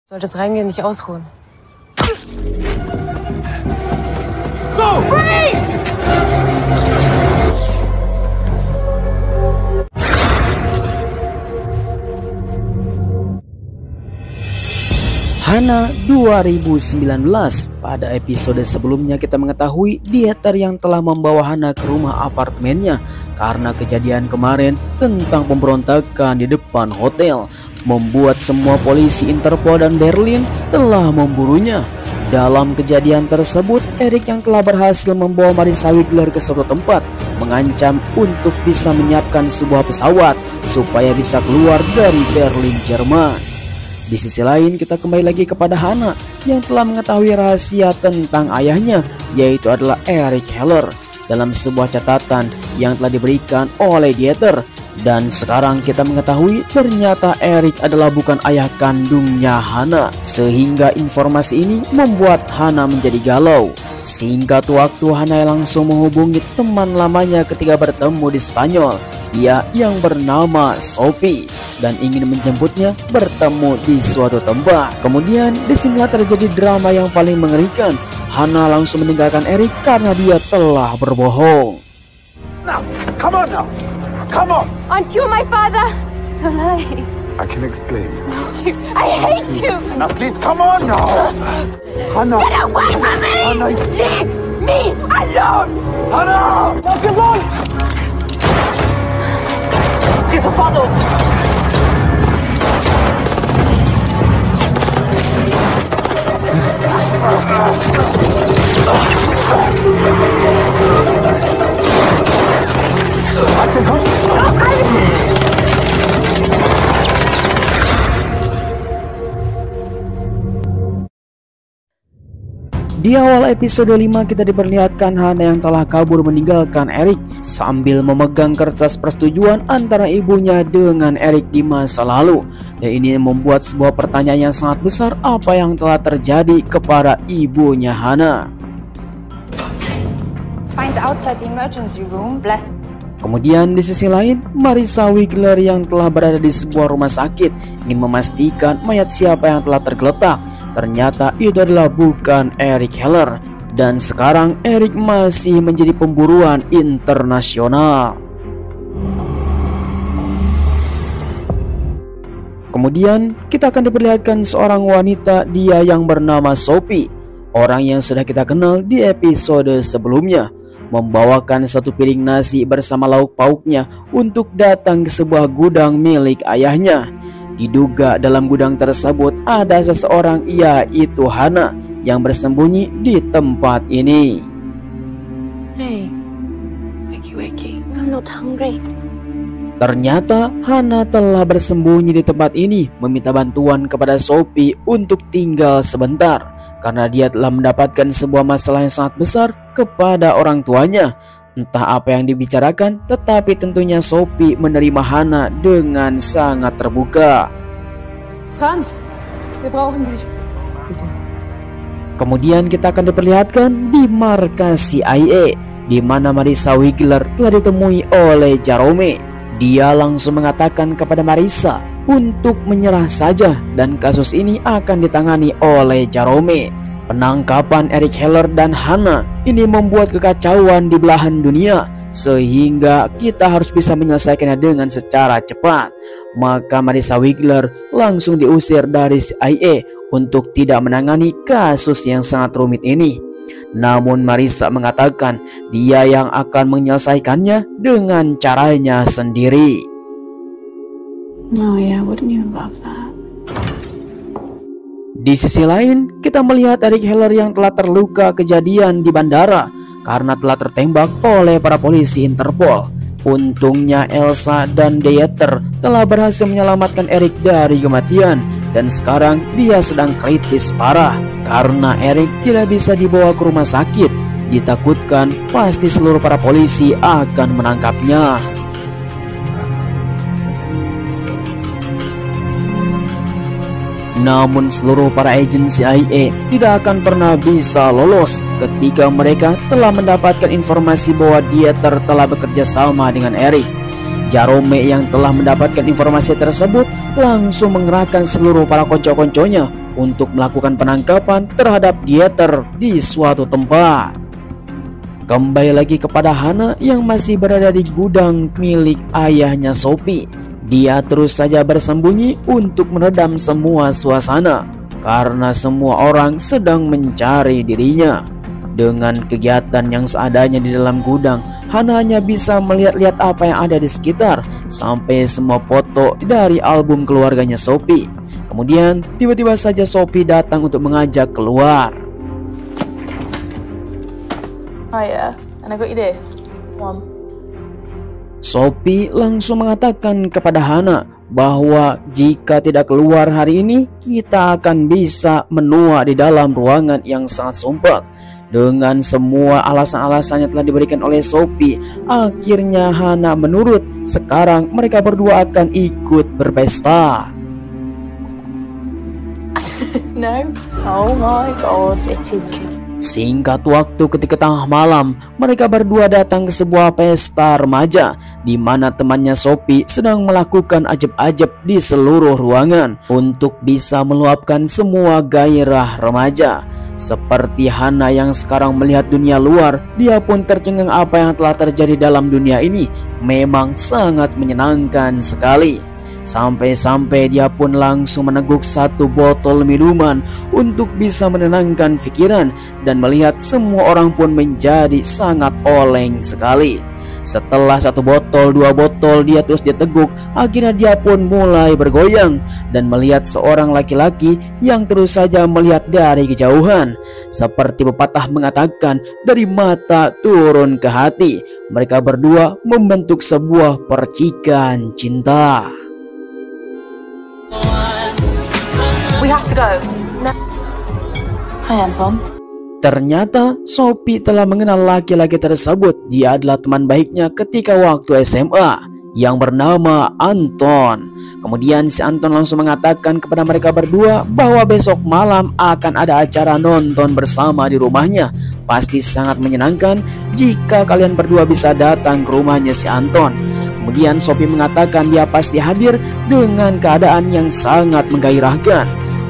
Solltest reingehen, nicht ausruhen. Go! Freeze! Hana 2019. Pada episode sebelumnya kita mengetahui Dieter yang telah membawa Hana ke rumah apartemennya karena kejadian kemarin tentang pemberontakan di depan hotel membuat semua polisi Interpol dan Berlin telah memburunya. Dalam kejadian tersebut, Erik yang telah berhasil membawa Marissa Wiggler ke suatu tempat mengancam untuk bisa menyiapkan sebuah pesawat supaya bisa keluar dari Berlin, Jerman. Di sisi lain, kita kembali lagi kepada Hana yang telah mengetahui rahasia tentang ayahnya, yaitu adalah Erik Heller, dalam sebuah catatan yang telah diberikan oleh Dieter. Dan sekarang kita mengetahui ternyata Erik adalah bukan ayah kandungnya Hana, sehingga informasi ini membuat Hana menjadi galau. Singkat waktu, Hana langsung menghubungi teman lamanya ketika bertemu di Spanyol, dia yang bernama Sophie, dan ingin menjemputnya bertemu di suatu tempat. Kemudian disinilah terjadi drama yang paling mengerikan. Hana langsung meninggalkan Erik karena dia telah berbohong. Now, come on now. Come on! Aren't you my father? Don't lie. I can explain. I hate you! Now please, come on now! Hannah! Get away from me! Hannah! Leave me alone! Hannah! What do you want? Geh sofort um! Di awal episode 5 kita diperlihatkan Hana yang telah kabur meninggalkan Erik sambil memegang kertas persetujuan antara ibunya dengan Erik di masa lalu. Dan ini membuat sebuah pertanyaan yang sangat besar, apa yang telah terjadi kepada ibunya Hana. Find outside the emergency room. Kemudian di sisi lain, Marissa Wiggler yang telah berada di sebuah rumah sakit ingin memastikan mayat siapa yang telah tergeletak. Ternyata itu adalah bukan Erik Heller. Dan sekarang Erik masih menjadi pemburuan internasional. Kemudian kita akan diperlihatkan seorang wanita, dia yang bernama Sophie, orang yang sudah kita kenal di episode sebelumnya, membawakan satu piring nasi bersama lauk pauknya untuk datang ke sebuah gudang milik ayahnya. Diduga dalam gudang tersebut ada seseorang, yaitu Hana, yang bersembunyi di tempat ini. Hey, wakey, I'm not hungry. Ternyata Hana telah bersembunyi di tempat ini, meminta bantuan kepada Sophie untuk tinggal sebentar karena dia telah mendapatkan sebuah masalah yang sangat besar kepada orang tuanya. Entah apa yang dibicarakan, tetapi tentunya Sophie menerima Hana dengan sangat terbuka. Franz, wir brauchen dich. Bitte. Kemudian kita akan diperlihatkan di markas CIA, di mana Marissa Wiggler telah ditemui oleh Jerome. Dia langsung mengatakan kepada Marissa untuk menyerah saja dan kasus ini akan ditangani oleh Jerome. Penangkapan Erik Heller dan Hana ini membuat kekacauan di belahan dunia, sehingga kita harus bisa menyelesaikannya dengan secara cepat. Maka Marissa Wiggler langsung diusir dari CIA untuk tidak menangani kasus yang sangat rumit ini. Namun Marissa mengatakan dia yang akan menyelesaikannya dengan caranya sendiri. Oh yeah, wouldn't you love that? Di sisi lain, kita melihat Erik Heller yang telah terluka kejadian di bandara karena telah tertembak oleh para polisi Interpol. Untungnya Elsa dan Dieter telah berhasil menyelamatkan Erik dari kematian, dan sekarang dia sedang kritis parah karena Erik tidak bisa dibawa ke rumah sakit. Ditakutkan pasti seluruh para polisi akan menangkapnya. Namun seluruh para agen CIA tidak akan pernah bisa lolos ketika mereka telah mendapatkan informasi bahwa Dieter telah bekerja sama dengan Erik. Jerome yang telah mendapatkan informasi tersebut langsung mengerahkan seluruh para konco-konconya untuk melakukan penangkapan terhadap Dieter di suatu tempat. Kembali lagi kepada Hana yang masih berada di gudang milik ayahnya Sophie. Dia terus saja bersembunyi untuk meredam semua suasana karena semua orang sedang mencari dirinya. Dengan kegiatan yang seadanya di dalam gudang, Hana hanya bisa melihat-lihat apa yang ada di sekitar sampai semua foto dari album keluarganya Sophie. Kemudian tiba-tiba saja Sophie datang untuk mengajak keluar. Hiya, and I got you this one. Sophie langsung mengatakan kepada Hana bahwa jika tidak keluar hari ini, kita akan bisa menua di dalam ruangan yang sangat sumpek. Dengan semua alasan-alasan yang telah diberikan oleh Sophie, akhirnya Hana menurut. Sekarang mereka berdua akan ikut berpesta. No. Oh my god, it is true. Singkat waktu, ketika tengah malam, mereka berdua datang ke sebuah pesta remaja di mana temannya Sophie sedang melakukan ajab-ajab di seluruh ruangan untuk bisa meluapkan semua gairah remaja. Seperti Hana yang sekarang melihat dunia luar, dia pun tercengang apa yang telah terjadi dalam dunia ini. Memang sangat menyenangkan sekali. Sampai-sampai dia pun langsung meneguk satu botol minuman untuk bisa menenangkan pikiran dan melihat semua orang pun menjadi sangat oleng sekali. Setelah satu botol, dua botol dia terus diteguk, akhirnya dia pun mulai bergoyang dan melihat seorang laki-laki yang terus saja melihat dari kejauhan. Seperti pepatah mengatakan, dari mata turun ke hati. Mereka berdua membentuk sebuah percikan cinta. We have to go. No. Hi, Anton. Ternyata Sophie telah mengenal laki-laki tersebut. Dia adalah teman baiknya ketika waktu SMA yang bernama Anton. Kemudian si Anton langsung mengatakan kepada mereka berdua bahwa besok malam akan ada acara nonton bersama di rumahnya. Pasti sangat menyenangkan jika kalian berdua bisa datang ke rumahnya si Anton. Kemudian Sophie mengatakan dia pasti hadir dengan keadaan yang sangat menggairahkan.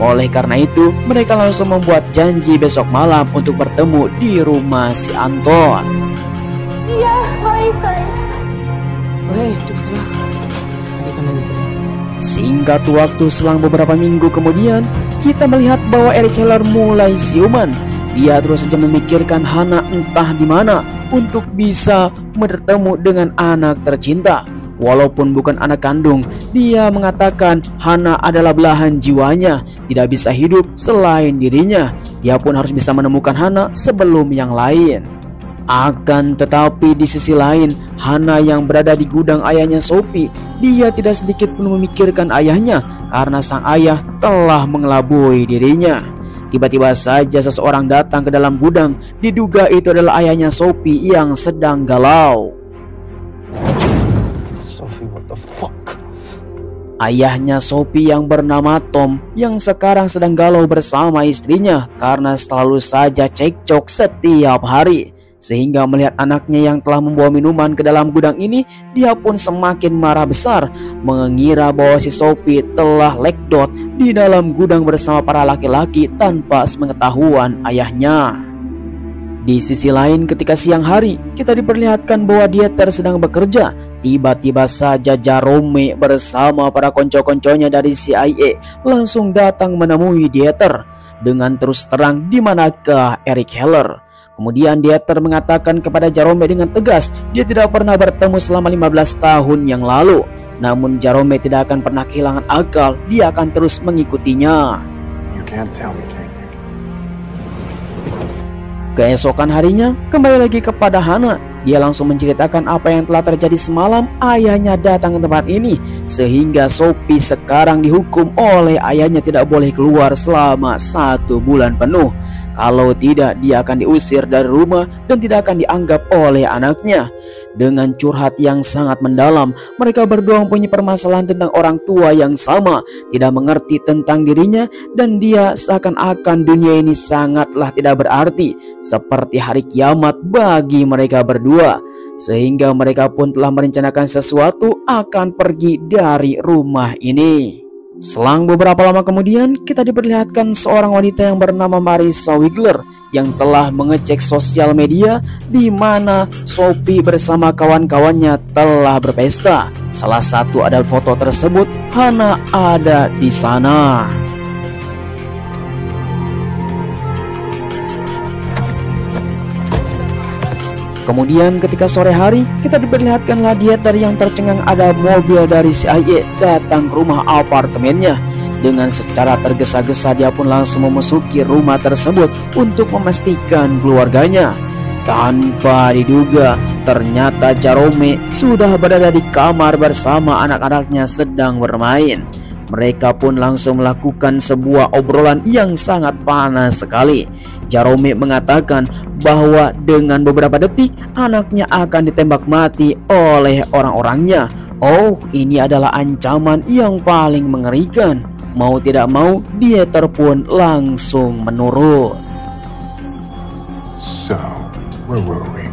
Oleh karena itu, mereka langsung membuat janji besok malam untuk bertemu di rumah si Anton. Ja, hi, sorry. Okay, du bist wach. Medikamente. Singkat waktu selang beberapa minggu kemudian, kita melihat bahwa Eric Heller mulai siuman. Dia terus saja memikirkan Hana entah di mana untuk bisa bertemu dengan anak tercinta. Walaupun bukan anak kandung, dia mengatakan Hana adalah belahan jiwanya, tidak bisa hidup selain dirinya. Dia pun harus bisa menemukan Hana sebelum yang lain. Akan tetapi di sisi lain, Hana yang berada di gudang ayahnya Sophie, dia tidak sedikit pun memikirkan ayahnya karena sang ayah telah mengelabui dirinya. Tiba-tiba saja seseorang datang ke dalam gudang. Diduga itu adalah ayahnya Sophie yang sedang galau. Sophie, what the fuck? Ayahnya Sophie yang bernama Tom yang sekarang sedang galau bersama istrinya karena selalu saja cekcok setiap hari. Sehingga melihat anaknya yang telah membawa minuman ke dalam gudang ini, dia pun semakin marah besar, mengira bahwa si Sophie telah lekdot di dalam gudang bersama para laki-laki tanpa sepengetahuan ayahnya. Di sisi lain, ketika siang hari, kita diperlihatkan bahwa Dieter sedang bekerja. Tiba-tiba saja Jerome bersama para konco-konconya dari CIA langsung datang menemui Dieter. Dengan terus terang, di manakah Eric Heller? Kemudian Dieter mengatakan kepada Jerome dengan tegas, dia tidak pernah bertemu selama 15 tahun yang lalu. Namun Jerome tidak akan pernah kehilangan akal, dia akan terus mengikutinya. You can't tell me, can you? Keesokan harinya, kembali lagi kepada Hana. Dia langsung menceritakan apa yang telah terjadi semalam. Ayahnya datang ke tempat ini, sehingga Sophie sekarang dihukum oleh ayahnya tidak boleh keluar selama 1 bulan penuh. Kalau tidak, dia akan diusir dari rumah dan tidak akan dianggap oleh anaknya. Dengan curhat yang sangat mendalam, mereka berdua mempunyai permasalahan tentang orang tua yang sama, tidak mengerti tentang dirinya, dan dia seakan-akan dunia ini sangatlah tidak berarti, seperti hari kiamat bagi mereka berdua. sehingga mereka pun telah merencanakan sesuatu akan pergi dari rumah ini. Selang beberapa lama kemudian, kita diperlihatkan seorang wanita yang bernama Marissa Wiggler yang telah mengecek sosial media di mana Sophie bersama kawan-kawannya telah berpesta. Salah satu ada foto tersebut, Hana ada di sana. Kemudian ketika sore hari, kita diperlihatkanlah Dieter yang tercengang ada mobil dari CIA datang ke rumah apartemennya. Dengan secara tergesa-gesa dia pun langsung memasuki rumah tersebut untuk memastikan keluarganya. Tanpa diduga, ternyata Jerome sudah berada di kamar bersama anak-anaknya sedang bermain. Mereka pun langsung melakukan sebuah obrolan yang sangat panas sekali. Jerome mengatakan bahwa dengan beberapa detik anaknya akan ditembak mati oleh orang-orangnya. Oh, ini adalah ancaman yang paling mengerikan. Mau tidak mau, Dieter pun langsung menurut. So, where were we?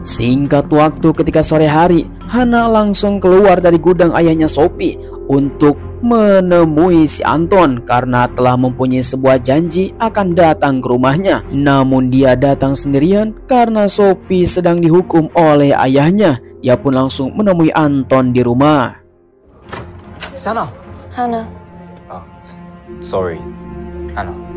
Singkat waktu ketika sore hari, Hana langsung keluar dari gudang ayahnya Sophie untuk menemui si Anton karena telah mempunyai sebuah janji akan datang ke rumahnya. Namun dia datang sendirian karena Sophie sedang dihukum oleh ayahnya. Dia pun langsung menemui Anton di rumah. Sana. Hannah. Sorry, Hannah.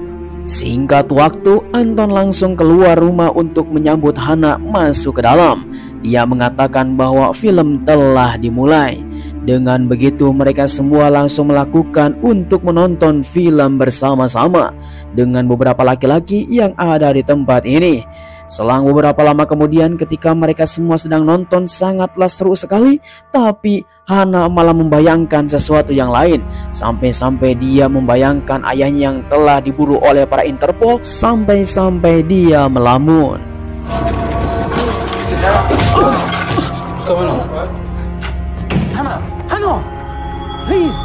Singkat waktu, Anton langsung keluar rumah untuk menyambut Hana masuk ke dalam. Dia mengatakan bahwa film telah dimulai. Dengan begitu mereka semua langsung melakukan untuk menonton film bersama-sama dengan beberapa laki-laki yang ada di tempat ini. Selang beberapa lama kemudian ketika mereka semua sedang nonton sangatlah seru sekali, tapi Hana malah membayangkan sesuatu yang lain. Sampai-sampai dia membayangkan ayahnya yang telah diburu oleh para Interpol, sampai-sampai dia melamun. Hannah, please.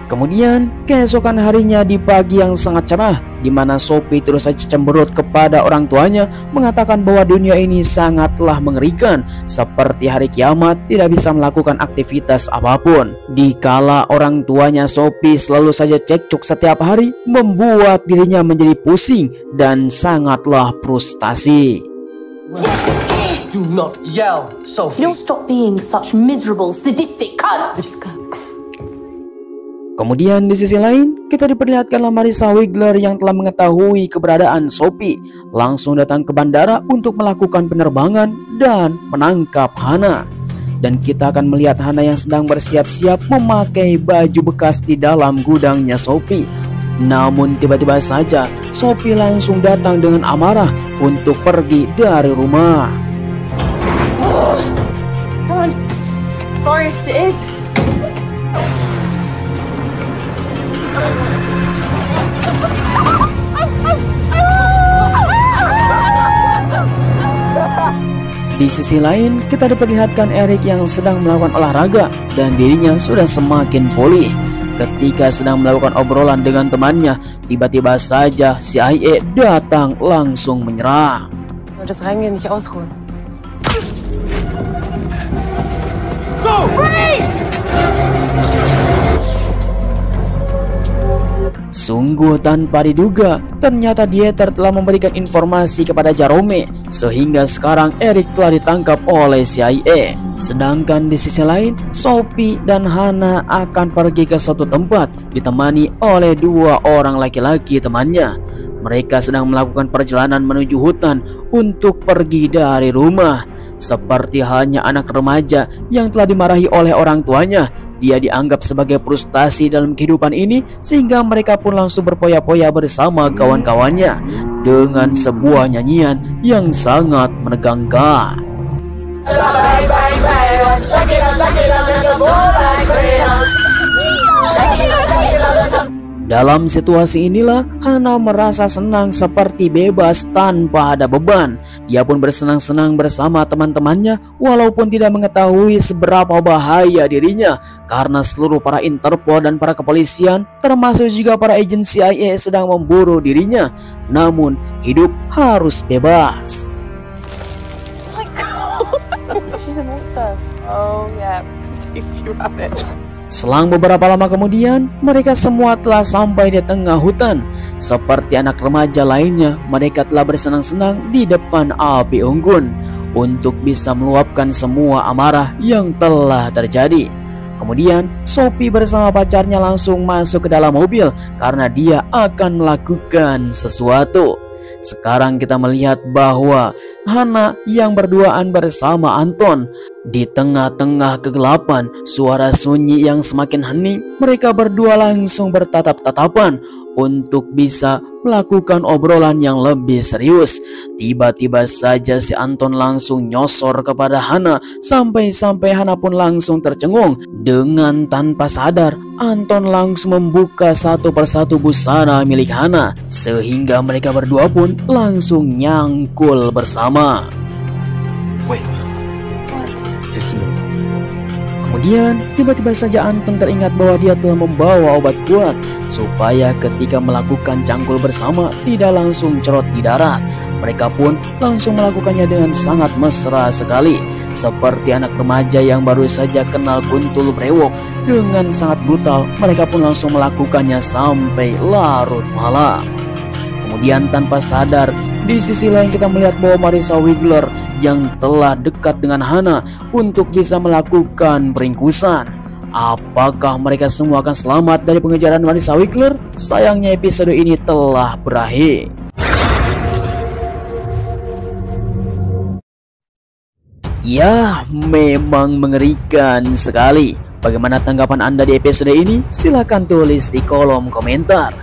Kemudian keesokan harinya di pagi yang sangat cerah, di mana Sophie terus saja cemberut kepada orang tuanya, mengatakan bahwa dunia ini sangatlah mengerikan, seperti hari kiamat, tidak bisa melakukan aktivitas apapun. Dikala orang tuanya Sophie selalu saja cekcok setiap hari, membuat dirinya menjadi pusing dan sangatlah frustasi. Do not yell, Sophie. You'll stop being such miserable, sadistic cunts. Just go. Kemudian di sisi lain, kita diperlihatkanlah Marissa Wiggler yang telah mengetahui keberadaan Sophie langsung datang ke bandara untuk melakukan penerbangan dan menangkap Hana. Dan kita akan melihat Hana yang sedang bersiap-siap memakai baju bekas di dalam gudangnya Sophie. Namun tiba-tiba saja Sophie langsung datang dengan amarah untuk pergi dari rumah. Come on. Forest it is. Di sisi lain, kita diperlihatkan Eric yang sedang melakukan olahraga dan dirinya sudah semakin pulih. Ketika sedang melakukan obrolan dengan temannya, tiba-tiba saja CIA datang langsung menyerang. Du solltest reingehen, dich ausruhen. Sungguh tanpa diduga, ternyata Dieter telah memberikan informasi kepada Jerome, sehingga sekarang Eric telah ditangkap oleh CIA. Sedangkan di sisi lain, Sophie dan Hana akan pergi ke suatu tempat ditemani oleh dua orang laki-laki temannya. Mereka sedang melakukan perjalanan menuju hutan untuk pergi dari rumah. Seperti halnya anak remaja yang telah dimarahi oleh orang tuanya, dia dianggap sebagai frustasi dalam kehidupan ini, sehingga mereka pun langsung berpoya-poya bersama kawan-kawannya dengan sebuah nyanyian yang sangat menegangkan. Dalam situasi inilah Hana merasa senang seperti bebas tanpa ada beban. Dia pun bersenang-senang bersama teman-temannya walaupun tidak mengetahui seberapa bahaya dirinya karena seluruh para Interpol dan para kepolisian termasuk juga para agen CIA sedang memburu dirinya. Namun hidup harus bebas. She's a monster. Oh yeah, tasty rabbit. Selang beberapa lama kemudian, mereka semua telah sampai di tengah hutan. Seperti anak remaja lainnya, mereka telah bersenang-senang di depan api unggun untuk bisa meluapkan semua amarah yang telah terjadi. Kemudian, Sophie bersama pacarnya langsung masuk ke dalam mobil karena dia akan melakukan sesuatu. Sekarang kita melihat bahwa Hana yang berduaan bersama Anton. Di tengah-tengah kegelapan, suara sunyi yang semakin hening, mereka berdua langsung bertatap-tatapan untuk bisa melakukan obrolan yang lebih serius. Tiba-tiba saja si Anton langsung nyosor kepada Hana, sampai-sampai Hana pun langsung tercengung. Dengan tanpa sadar, Anton langsung membuka satu persatu busana milik Hana, sehingga mereka berdua pun langsung nyangkul bersama. Wait. What? Just a minute. Kemudian tiba-tiba saja Anton teringat bahwa dia telah membawa obat kuat supaya ketika melakukan cangkul bersama tidak langsung cerot di darat. Mereka pun langsung melakukannya dengan sangat mesra sekali, seperti anak remaja yang baru saja kenal kuntul brewok. Dengan sangat brutal, mereka pun langsung melakukannya sampai larut malam. Kemudian tanpa sadar, di sisi lain kita melihat bahwa Marissa Wiggler yang telah dekat dengan Hana untuk bisa melakukan peringkusan. Apakah mereka semua akan selamat dari pengejaran Marissa Wiggler? Sayangnya episode ini telah berakhir. Ya, memang mengerikan sekali. Bagaimana tanggapan Anda di episode ini? Silahkan tulis di kolom komentar.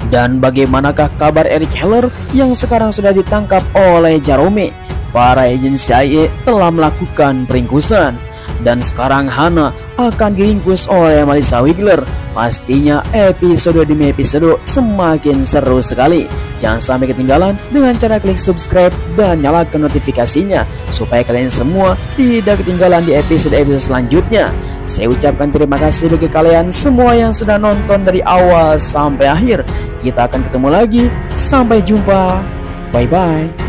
Dan bagaimanakah kabar Eric Heller yang sekarang sudah ditangkap oleh Jerome? Para agen CIA telah melakukan peringkusan, dan sekarang Hana akan diringkus oleh Marissa Wiggler. Pastinya episode demi episode semakin seru sekali. Jangan sampai ketinggalan dengan cara klik subscribe dan nyalakan notifikasinya supaya kalian semua tidak ketinggalan di episode-episode selanjutnya. Saya ucapkan terima kasih bagi kalian semua yang sudah nonton dari awal sampai akhir. Kita akan ketemu lagi. Sampai jumpa. Bye-bye.